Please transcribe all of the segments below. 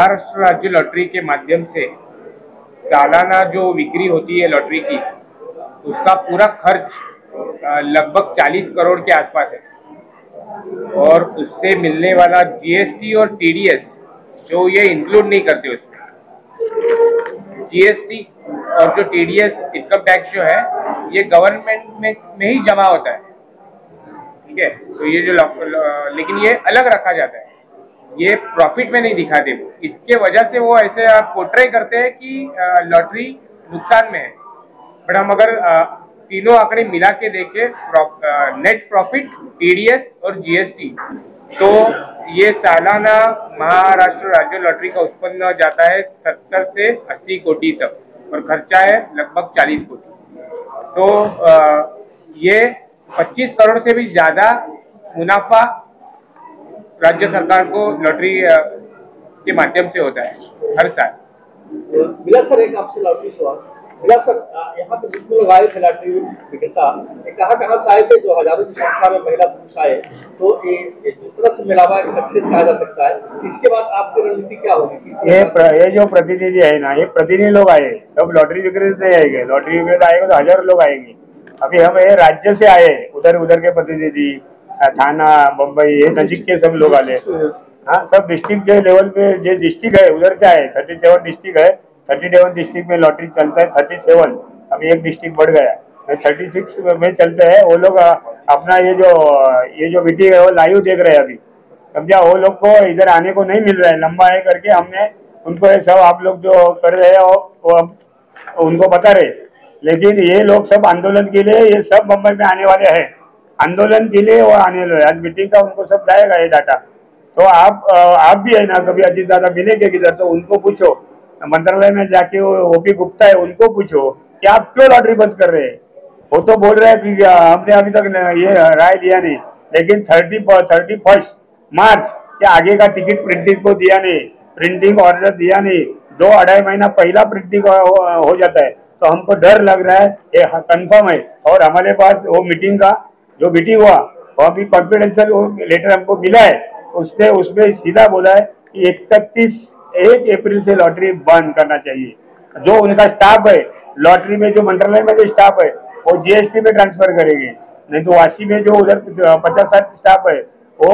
महाराष्ट्र राज्य लॉटरी के माध्यम से सालाना जो बिक्री होती है लॉटरी की, उसका पूरा खर्च लगभग 40 करोड़ के आसपास है। और उससे मिलने वाला जीएसटी और टीडीएस जो ये इंक्लूड नहीं करते उसमें, जीएसटी और जो टीडीएस इनकम टैक्स जो है ये गवर्नमेंट में ही जमा होता है, ठीक है। तो ये जो लेकिन ये अलग रखा जाता है, ये प्रॉफिट में नहीं दिखाते वो। इसके वजह से वो ऐसे पोर्ट्रे करते हैं कि लॉटरी नुकसान में है। बट हम अगर तीनों आंकड़े मिला के देखें, नेट प्रॉफिट, टीडीएस और जीएसटी, तो ये सालाना महाराष्ट्र राज्य लॉटरी का उत्पन्न जाता है 70 से 80 कोटी तक और खर्चा है लगभग 40 कोटी। तो ये 25 करोड़ से भी ज्यादा मुनाफा राज्य सरकार को लॉटरी के माध्यम से होता है हर साल। बिलास सर, एक आपसे लाटरी सवाल। बिलास सर, यहाँ पे जितने लोग आए थे लॉटरी विक्रेता, कहाँ से आए थे? जो हजारों की संख्या में महिला पुरुष आए, तो ये जिस तरह से मिलावा सक्सेस कहा जा सकता है। इसके बाद आपकी रणनीति क्या होगी? ये जो प्रतिनिधि है ना, ये प्रतिनिधि लोग आए, सब लॉटरी विक्रेता नहीं आएंगे। लॉटरी विक्रेता आएगा तो हजारों लोग आएंगे। अभी हम ये राज्य से आए, उधर के प्रतिनिधि, थाना, मुंबई, ये नजीक के सब लोग आए। हाँ, सब डिस्ट्रिक्ट के लेवल पे जो डिस्ट्रिक्ट है उधर से आए। 37 डिस्ट्रिक्ट है, 37 डिस्ट्रिक्ट में लॉटरी चलता है। 37 अभी एक डिस्ट्रिक्ट बढ़ गया, 36 में चलते हैं। वो लोग अपना ये जो मीटिंग है वो लाइव देख रहे हैं अभी। समझा, वो लोग को इधर आने को नहीं मिल रहा है, लंबा है करके हमने उनको ये सब आप लोग जो कर रहे हैं वो उनको बता रहे। लेकिन ये लोग सब आंदोलन के लिए, ये सब मुंबई में आने वाले हैं आंदोलन के लिए। वो आने वाले आज मीटिंग का उनको सब जाएगा ये डाटा। तो आप भी है ना, कभी अजीत दादा मिलेंगे किधर तो उनको पूछो, मंत्रालय में जाके वो ओपी गुप्ता है उनको पूछो कि आप क्यों लॉटरी बंद कर रहे हैं। वो तो बोल रहे हैं कि हमने अभी तक ये राय लिया नहीं, लेकिन 31 मार्च के आगे का टिकट प्रिंटिंग को दिया नहीं, प्रिंटिंग ऑर्डर दिया नहीं, 2-2.5 महीना पहला प्रिंटिंग हो जाता है। तो हमको डर लग रहा है, ये कंफर्म है। और हमारे पास वो मीटिंग का जो मीटिंग हुआ वो अभी कॉन्फिडेंशियल लेटर हमको मिला है, उसमें सीधा बोला है कि 1 अप्रैल से लॉटरी बंद करना चाहिए। जो उनका स्टाफ है लॉटरी में, जो मंत्रालय में जो स्टाफ है वो जीएसटी में ट्रांसफर करेंगे, नहीं तो वाशी में जो उधर 50-60 स्टाफ है वो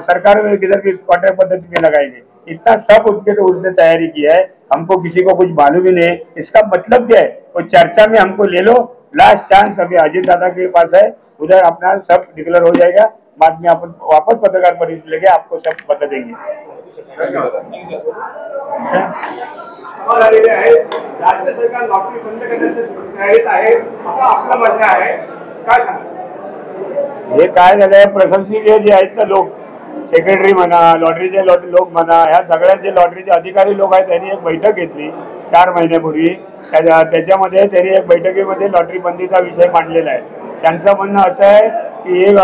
सरकार में किधर की कॉन्ट्रैक्ट पद्धति में लगाएंगे। इतना सब उसने तैयारी किया है, हमको किसी को कुछ मालूम ही नहीं। इसका मतलब क्या है, वो चर्चा में हमको ले लो, लास्ट चांस अभी अजीत दादा के पास है, उधर अपना सब डिक्लेयर हो जाएगा। बाद में अपन वापस पत्रकार परिषद लेके आपको सब बता देंगे। राज्य सरकार लॉटरी बंद करण्याच्या तयारीत आहे असं आपलं म्हणणं आहे, काय सांगा? हे काय झालंय, प्रशासकीय जे आहेत ना लोक, सेक्रेटरी म्हणा, लॉटरीचे लोक म्हणा, ह्या सगळ्यांचे लॉटरीचे अधिकारी लोक आहेत, त्यांनी एक बैठक घेतली 4 महिन्यापूर्वी। त्याच्यामध्ये त्यांनी एक बैठकीमध्ये लॉटरी बंदीचा विषय मांडलेला आहे। त्यांचं म्हणणं असं आहे की एक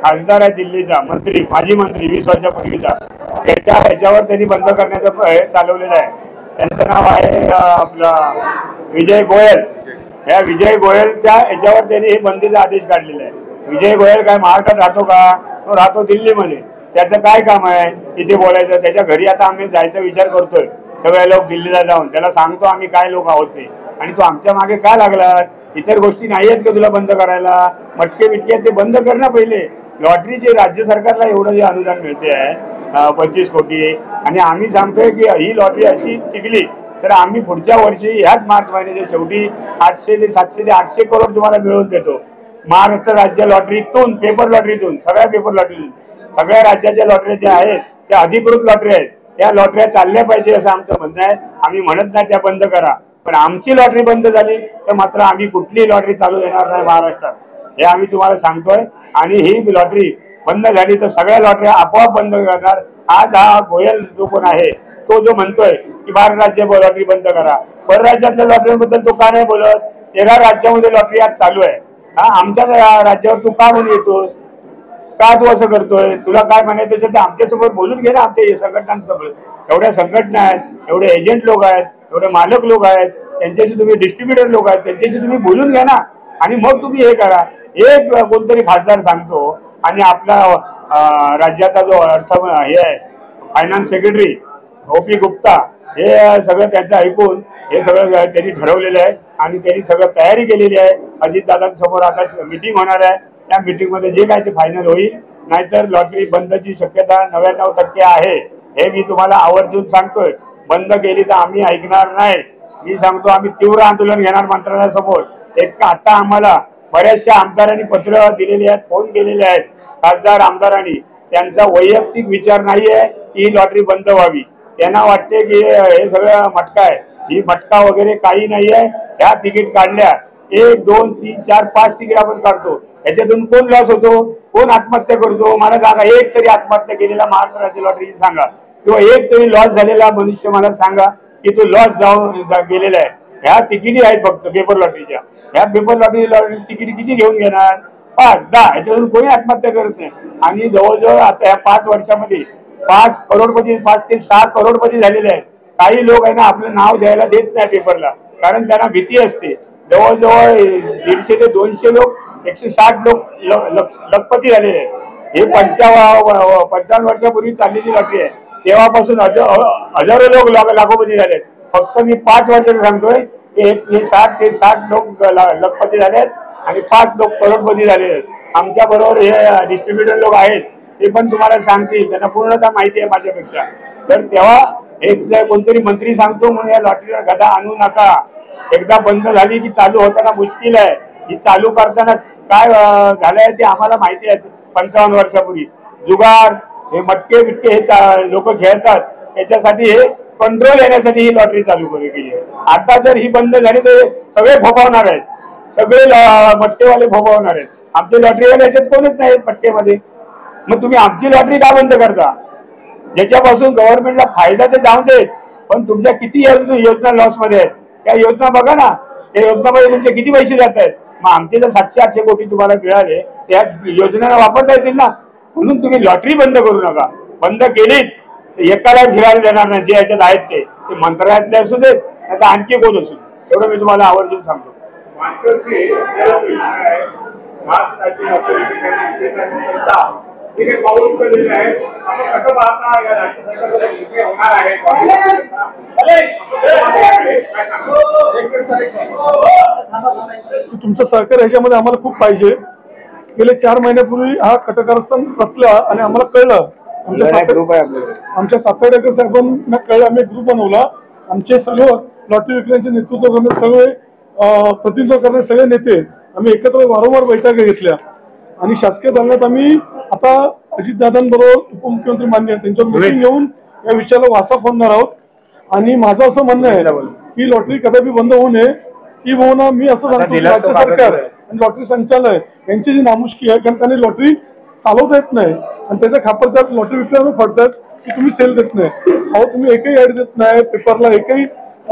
खासदार आहे दिल्लीचा मंत्री, माजी मंत्री 20 वर्षापूर्वीचा, ह्याच्यावर त्यांनी बंद करण्याचं चालवलेलं आहे। त्यांचं नाव आहे आपलं विजय गोयल। या विजय गोयलच्या याच्यावर त्यांनी हे बंदीचा आदेश काढलेला आहे। विजय गोयल काय महाराष्ट्रात राहतो का? तो राहतो दिल्लीमध्ये। त्याचं काय काम आहे इथे बोलायचं? त्याच्या घरी आता आम्ही जायचा विचार करतोय, सगळे लोक दिल्लीला जाऊन त्याला सांगतो आम्ही काय लोक आहोत ते, आणि तू आमच्या मागे काय लागला? इतर गोष्टी नाही आहेत का तुला बंद करायला? मटके बिटके ते बंद कर ना पहिले। लॉटरीचे राज्य सरकारला एवढं जे अनुदान मिळते आहे 25 कोटी, आणि आम्ही सांगतोय की ही लॉटरी अशी टिकली तर आम्ही पुढच्या वर्षी ह्याच मार्च महिन्याच्या शेवटी 800 ते 700 ते 800 करोड तुम्हाला मिळवून देतो। महाराष्ट्र राज्य लॉटरीतून, पेपर लॉटरीतून, सगळ्या पेपर लॉटरीतून, सगळ्या राज्याच्या लॉटरी ज्या आहेत त्या अधिकृत लॉटरी आहेत, त्या लॉटऱ्या चालल्या पाहिजे असं आमचं म्हणणं आहे। आम्ही म्हणत नाही त्या बंद करा, पण आमची लॉटरी बंद झाली तर मात्र आम्ही कुठलीही लॉटरी चालू देणार नाही महाराष्ट्रात, हे आम्ही तुम्हाला सांगतोय। आणि ही लॉटरी बंद झाली तर सगळ्या लॉटऱ्या आपोआप बंद करणार। आज हा गोयल जो कोण आहे तो जो म्हणतोय की बाहेर राज्य लॉटरी बंद करा, परराज्यातल्या लॉटरीबद्दल तो का नाही बोलत? 13 राज्यामध्ये लॉटरी आज चालू आहे। आमच्या राज्यावर तू का म्हणून येतोस? का तू असं करतोय? तुला काय म्हणायचं असेल तर आमच्यासमोर बोलून घे ना, आमच्या संघटनांसमोर। एवढ्या संघटना आहेत, एवढे एजंट लोक आहेत, एवढे मालक लोक आहेत, त्यांच्याशी तुम्ही डिस्ट्रीब्युटर लोक आहेत, त्यांच्याशी तुम्ही बोलून घ्या ना, आणि मग तुम्ही हे करा। एक कोणतरी खासदार सांगतो आणि आपला राज्याचा जो अर्थ हे आहे फायनान्स सेक्रेटरी OP गुप्ता हे सगळं त्यांचं ऐकून हे सगळं त्यांनी ठरवलेलं आहे आणि त्यांनी सगळं तयारी केलेली आहे. अजितदादांसमोर आता मीटिंग होणार आहे. त्या मीटिंगमध्ये जे काय ते फायनल होईल. नाहीतर लॉटरी बंदची शक्यता 99% आहे. हे मी तुम्हाला आवर्जून सांगतोय. बंद केली तर आम्ही ऐकणार नाही. मी सांगतो आम्ही तीव्र आंदोलन घेणार मंत्रालयासमोर. एक आता आम्हाला बऱ्याचशा आमदारांनी पत्र दिलेली आहेत, फोन केलेले आहेत खासदार आमदारांनी. त्यांचा वैयक्तिक विचार नाहीये की ही लॉटरी बंद व्हावी. त्यांना वाटते की हे सगळं मटका आहे. ही मटका वगैरे काही नाहीये. ह्या तिकीट काढल्या 1, 2, 3, 4, 5 तिकीट आपण काढतो. याच्यातून कोण लॉस होतो, कोण आत्महत्या करतो? मला सांगा, एक तरी आत्महत्या केलेला महाराष्ट्र राज्य लॉटरीची सांगा, किंवा एक तरी लॉस झालेला मनुष्य मला सांगा की तो लॉस गेलेला आहे. ह्या तिकिटी आहेत फक्त पेपर लॉटरीच्या. ह्या पेपर लॉटरी तिकिटी किती घेऊन घेणार? 5, 10. याच्यातून कोणी आत्महत्या करत नाही. आणि जवळजवळ आता या 5 वर्षामध्ये 5 करोडपती 5 ते 6 करोडपती झालेले आहेत. काही लोक आहे ना आपलं नाव द्यायला देत नाही पेपरला, कारण त्यांना भीती असते. जवळजवळ 150 ते 200 लोक 160 लोक लखपती झालेले आहेत. हे 55 वर्षापूर्वी चाललेली लॉटरी आहे. तेव्हापासून हजारो लोक लाखोपती झालेत. फक्त मी 5 वर्षाचं सांगतोय की हे 60 ते 60 लोक लखपती झालेत आणि 5 लोक करोडपती झालेले आहेत. आमच्या बरोबर हे डिस्ट्रीब्युटर लोक आहेत, ते पण तुम्हाला सांगतील. त्यांना पूर्णतः माहिती आहे माझ्यापेक्षा. तर तेव्हा एक कोणतरी मंत्री सांगतो म्हणून या लॉटरीवर गदा आणू नका. एकदा बंद झाली की चालू होताना मुश्किल आहे. ही चालू करताना काय झालंय ते आम्हाला माहिती आहे. 55 वर्षापूर्वी जुगार हे मटके बिटके हे लोक खेळतात. त्याच्यासाठी हे कंट्रोल येण्यासाठी ही लॉटरी चालू केली आहे. आता जर ही बंद झाली तर सगळे फोपावणार आहेत. सगळे मटकेवाले फोपावणार आहेत. आमचे लॉटरीवाले याच्यात कोणच नाही मटकेमध्ये. मग तुम्ही आमची लॉटरी का बंद करता? ज्याच्यापासून गव्हर्नमेंटला फायदा तर जाऊ देत, पण तुमच्या किती योजना लॉस मध्ये आहेत. त्या योजना बघा ना, त्या योजनामध्ये तुमचे किती पैसे जात आहेत. मग आमचे जर 700-800 कोटी तुम्हाला मिळाले त्या योजनेला वापरता येतील ना. म्हणून तुम्ही लॉटरी बंद करू नका. बंद केलीत तर एकाला फिरायला देणार नाही. जे याच्यात आहेत ते मंत्रालयातले असू देत आता आणखी कोण असू देत. एवढं मी तुम्हाला आवर्जून सांगतो. तुमचं सहकार्य ह्याच्यामध्ये आम्हाला खूप पाहिजे. गेले 4 महिन्यापूर्वी हा कटकारस्थान रचला आणि आम्हाला कळलं. आमच्या सातवडेकर साहेबांना कळलं. आम्ही एक ग्रुप बनवला. आमचे सर्व लॉटरी विक्रेत्यांचे नेतृत्व करणारे सगळे प्रतिनिधित्व करणारे सगळे नेते आम्ही एकत्र वारंवार बैठका घेतल्या आणि शासकीय दालनात आम्ही आता अजितदादांबरोबर उपमुख्यमंत्री माननीय त्यांच्यावर मीटिंग घेऊन या विषयाला वाचा फोडणार आहोत. आणि माझं असं म्हणणं आहे की लॉटरी कदापि बंद होऊ नये. की भावना मी असं सांगतो राज्य सरकार आणि लॉटरी संचालय यांची जी नामुष्की आहे, कारण त्यांनी लॉटरी चालवता येत नाही आणि त्याच्या खापरतात लॉटरी विक्रेत्यांना फडतात की तुम्ही सेल देत नाही. अहो तुम्ही एकही ऍड देत नाही पेपरला, एकही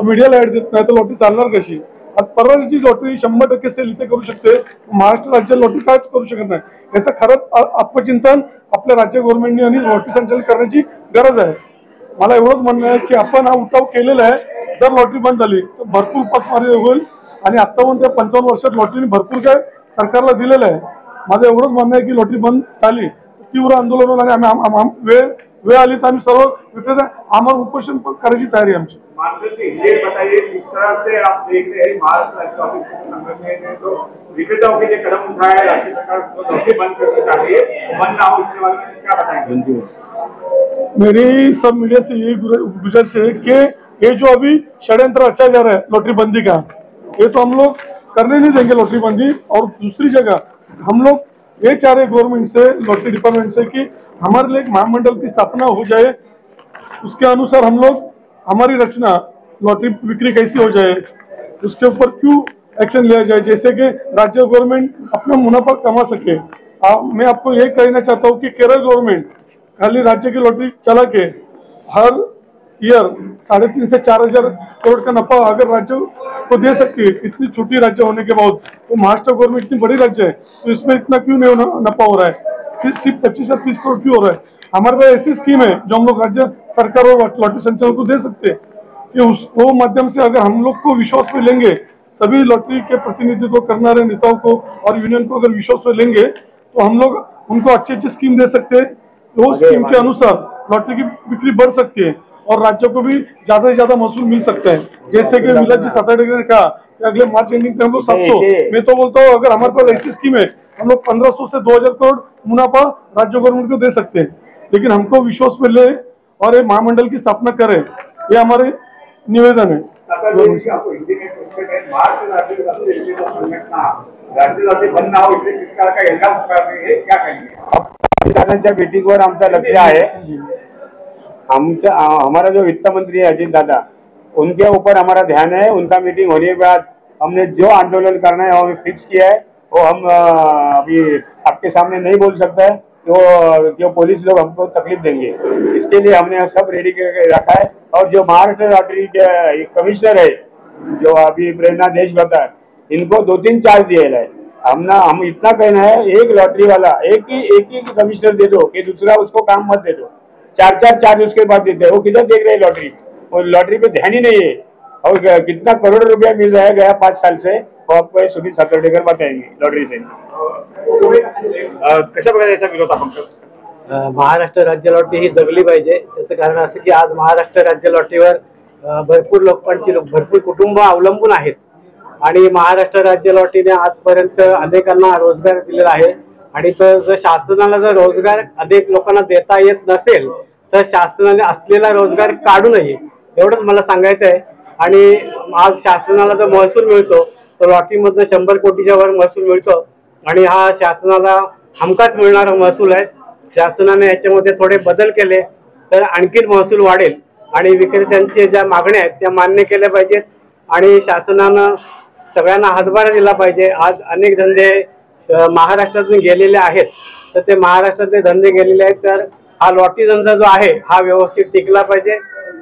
मीडियाला ऍड देत नाही, तर लॉटरी चालणार कशी? आज परवाची लॉटरी 100% सेल इथे करू शकते, महाराष्ट्र राज्य लॉटरी काय करू शकत नाही? याचं खरंच आत्मचिंतन आपल्या राज्य गव्हर्नमेंटने आणि लॉटरी संचालन करण्याची गरज आहे. मला एवढंच म्हणणं आहे की आपण हा उठाव केलेला आहे. जर लॉटरी बंद झाली तर भरपूर उपासमारी होईल आणि आतापर्यंत 55 वर्षात लॉटरीने भरपूर काय सरकारला दिलेलं आहे. माझं एवढंच म्हणणं आहे की लॉटरी बंद झाली तीव्र आंदोलन होईल आणि आम्ही वेळ आली तर आम्ही सर्व विक्रेता आम्हाला उपोषण करायची तयारी आमची. ये बताइए किस तरह से आप देख रहे हैं महाराष्ट्र राज्य ने जो विक्रेताओं के लिए कदम उठाया, राज्य सरकार को लॉटरी बंद करनी चाहिए, बंद ना हो, इसके बारे में क्या बताएंगे? मेरी सब मीडिया से यही गुजारिश है कि ये जो अभी षड्यंत्र रचा जा रहा है लॉटरी बंदी का, ये तो हम लोग करने नहीं देंगे लॉटरी बंदी। और दूसरी जगह हम लोग ये चाह रहे गवर्नमेंट से, लॉटरी डिपार्टमेंट से कि हमारे लिए एक महामंडल की स्थापना हो जाए, उसके अनुसार हम लोग हमारी रचना लॉटरी बिक्री कैसी हो जाए उसके ऊपर क्यों एक्शन लिया जाए, जैसे कि राज्य गवर्नमेंट अपना मुनाफा कमा सके। मैं आपको ये कहना चाहता हूँ कि केरल गवर्नमेंट खाली राज्य की लॉटरी चला के हर ईयर 3.5 से 4 हजार करोड़ का नफा अगर राज्य को दे सकती है, इतनी छोटी राज्य होने के बाद, तो महाराष्ट्र गवर्नमेंट इतनी बड़ी राज्य है तो इसमें इतना क्यों नहीं नफा हो रहा है, सिर्फ 25 से 30 करोड़ क्यों हो रहा है? हमारे पास ऐसी स्कीम है जो हम लोग राज्य सरकार और लॉटरी संचालक को दे सकते हैं कि वो माध्यम से अगर हम लोग को विश्वास में लेंगे, सभी लॉटरी के प्रतिनिधित्व करने वाले नेताओं को और यूनियन को अगर विश्वास में लेंगे तो हम लोग उनको अच्छी स्कीम दे सकते हैं। वो स्कीम के अनुसार लॉटरी की बिक्री बढ़ सकती है। और राज्य को भी ज्यादा से ज्यादा महसूल मिल सकता है। जैसे कि मिलत जी 7 ने कहा कि अगले मार्च एंडिंग पे हम लोग 700, मैं तो बोलता हूँ अगर हमारे पास ऐसी स्कीम है हम लोग 1500 से 2000 करोड़ मुनाफा राज्य गवर्नमेंट को दे सकते हैं। लेकिन हमको विश्वास पे ले और ये महामंडल की स्थापना करें, ये हमारे निवेदन है। मीटिंगवर आमचं लक्ष आहे। हमारा जो वित्त मंत्री है अजीत दादा, उनके ऊपर हमारा ध्यान है। उनका मीटिंग होने के बाद हमने जो आंदोलन करना है वो फिक्स किया है। वो हम अभी आपके सामने नहीं बोल सकता है जो पुलिस लोग हमको तकलीफ देंगे, इसके लिए हमने सब रेडी करके रखा है। और जो महाराष्ट्र लॉटरी के कमिश्नर है जो अभी प्रेरणा देशभक्ता, इनको 2-3 चार्ज दिए है। हम इतना कहना है, एक लॉटरी वाला एक ही कमिश्नर दे दो कि दूसरा उसको काम मत दे दो। 4-4 चार्ज उसके बाद देते हैं। वो किधर देख रहे हैं लॉटरी, और लॉटरी पे ध्यान ही नहीं है। और कितना करोड़ रुपया मिल रहा है गया 5 साल से, वो आपको सुनील सातर्डेकर बताएंगे लॉटरी से। कशा प्रकारे याचा विरोध आपण करतो? महाराष्ट्र राज्य लॉटरी ही जगली पाहिजे। त्याचं कारण असं की आज महाराष्ट्र राज्य लॉटरीवर भरपूर भरपूर कुटुंब अवलंबून आहेत आणि महाराष्ट्र राज्य लॉटरीने आजपर्यंत अनेकांना रोजगार दिलेला आहे। आणि तर जर शासनाला जर रोजगार अनेक लोकांना देता येत नसेल तर शासनाने असलेला रोजगार काढू नये, एवढंच मला सांगायचं आहे। आणि आज शासनाला जो महसूल मिळतो तो लॉटरीमधून 100 कोटीच्या वर महसूल मिळतो आणि हा शासनाला हमखास मिळणारा महसूल आहे। शासनाने याच्यामध्ये थोडे बदल केले तर आणखी महसूल वाढेल आणि विक्रेत्यांच्या ज्या मागण्या आहेत त्या मान्य केल्या पाहिजेत आणि शासनानं सगळ्यांना हातभार दिला पाहिजे। आज अनेक धंदे महाराष्ट्रातून गेलेले आहेत, तर ते महाराष्ट्रातले धंदे गेलेले आहेत, तर हा लॉटरी धंदा जो आहे हा व्यवस्थित टिकला पाहिजे।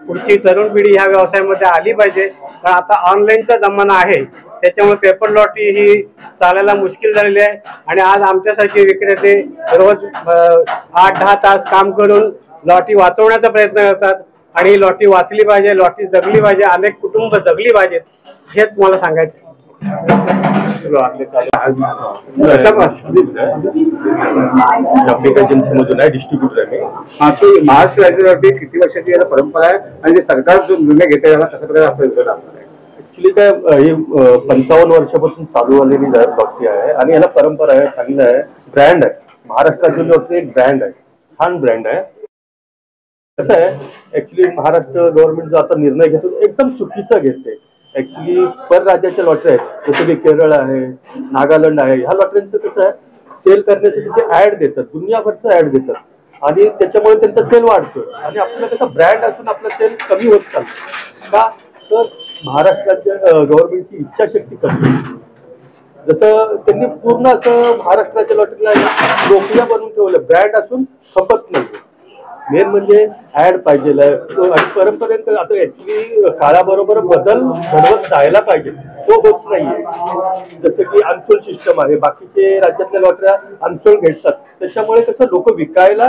पुढची तरुण पिढी ह्या व्यवसायामध्ये आली पाहिजे, कारण आता ऑनलाईनचा जमाना आहे, त्याच्यामुळे पेपर लॉटरी ही चालायला मुश्किल झालेली आहे। आणि आज आमच्यासारखे विक्रेते रोज 8-10 तास काम करून लॉटरी वाचवण्याचा प्रयत्न करतात आणि ही लॉटरी वाचली पाहिजे, लॉटरी जगली पाहिजे, अनेक कुटुंब जगली पाहिजेत, हेच मला सांगायचं। मधून आहे डिस्ट्रीब्युटर आहे। महाराष्ट्र राज्यासाठी किती वर्षाची याला परंपरा आहे आणि सरकार जो निर्णय घेते याला कशा प्रकारे आपण विरोध असणार आहे? ऍक्च्युली काय ही 55 वर्षापासून चालू झालेली लॉटरी आहे आणि याला परंपरा आहे, चांगलं आहे, ब्रँड आहे। महाराष्ट्राची लॉटरी एक ब्रँड आहे, छान ब्रँड आहे। कसं आहे ऍक्च्युली महाराष्ट्र गव्हर्नमेंट जो आता निर्णय घेतो एकदम चुकीचा घेते। ऍक्च्युली परराज्याच्या लॉटरी आहेत जसं की केरळ आहे, नागालँड आहे, ह्या लॉटरींचं कसं आहे सेल करण्यासाठी ते ऍड देतात, दुनियाभरचं ऍड देतात आणि त्याच्यामुळे त्यांचा सेल वाढतो आणि आपल्याला त्याचा ब्रँड असून आपला सेल कमी होत चालतो का? तर महाराष्ट्राच्या गव्हर्नमेंटची इच्छाशक्ती कमी, जसं त्यांनी पूर्ण असं महाराष्ट्राच्या लॉटरीला लोकप्रिय बनवून ठेवलं, ब्रँड असून खपत नाही। मेन म्हणजे ऍड पाहिजे आणि परंपरेत आता ऍक्च्युली काळाबरोबर बदल घडवत जायला पाहिजे, तो होत नाहीये। जसं की अनसोल सिस्टम आहे, बाकीचे राज्यातल्या लॉटऱ्या अनसोल घेतात, त्याच्यामुळे कसं लोक विकायला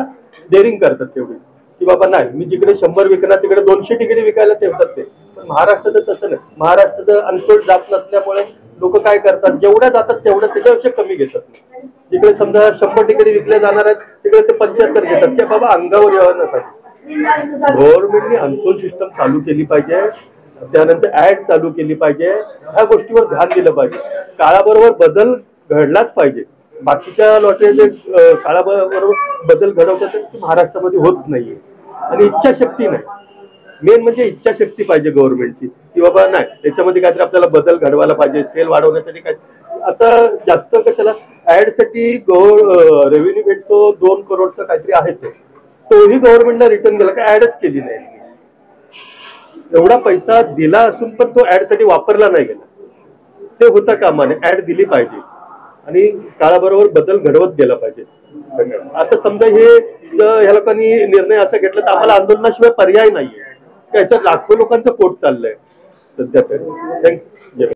डेअरिंग करतात तेवढी की बाबा नाही मी जिकडे 100 विकणार तिकडे 200 तिकडे विकायला ठेवतात ते। पण महाराष्ट्रात तसं नाही, महाराष्ट्रात अनसोल्ड जात नसल्यामुळे लोक काय करतात जेवढ्या जातात तेवढ्या त्याच्यापेक्षा कमी घेतात। जिकडे समजा 100 तिकडे विकले जाणार आहेत तिकडे ते 75 घेतात, ते बाबा अंगावर यावं नसतं। गव्हर्नमेंटने अनसोल सिस्टम चालू केली पाहिजे, त्यानंतर ऍड चालू केली पाहिजे, ह्या गोष्टीवर ध्यान दिलं पाहिजे। काळाबरोबर बदल घडलाच पाहिजे, बाकीच्या लॉटरीचे काळाबरोबर बदल घडवतात ते महाराष्ट्रामध्ये होत नाहीये आणि इच्छाशक्ती नाही। मेन म्हणजे इच्छाशक्ती पाहिजे गव्हर्नमेंटची की बाबा नाही याच्यामध्ये काहीतरी आपल्याला बदल घडवायला पाहिजे, सेल वाढवण्यासाठी काय। आता जास्त कशाला ऍडसाठी रेव्हेन्यू भेटतो 2 करोडचा काहीतरी आहे, तोही गव्हर्नमेंटला रिटर्न गेला का ऍडच केली नाही। एवढा पैसा दिला असून पण तो ऍडसाठी वापरला नाही गेला, ते होता कामा नये। ऍड दिली पाहिजे आणि काळाबरोबर बदल घडवत गेला पाहिजे। आता समजा ह्या लोकांनी निर्णय असा घेतला तर आम्हाला आंदोलनाशिवाय पर्याय नाहीये, त्याच्यात लाखो लोकांचं पोट चाललंय सध्या तरी। थँक्यू।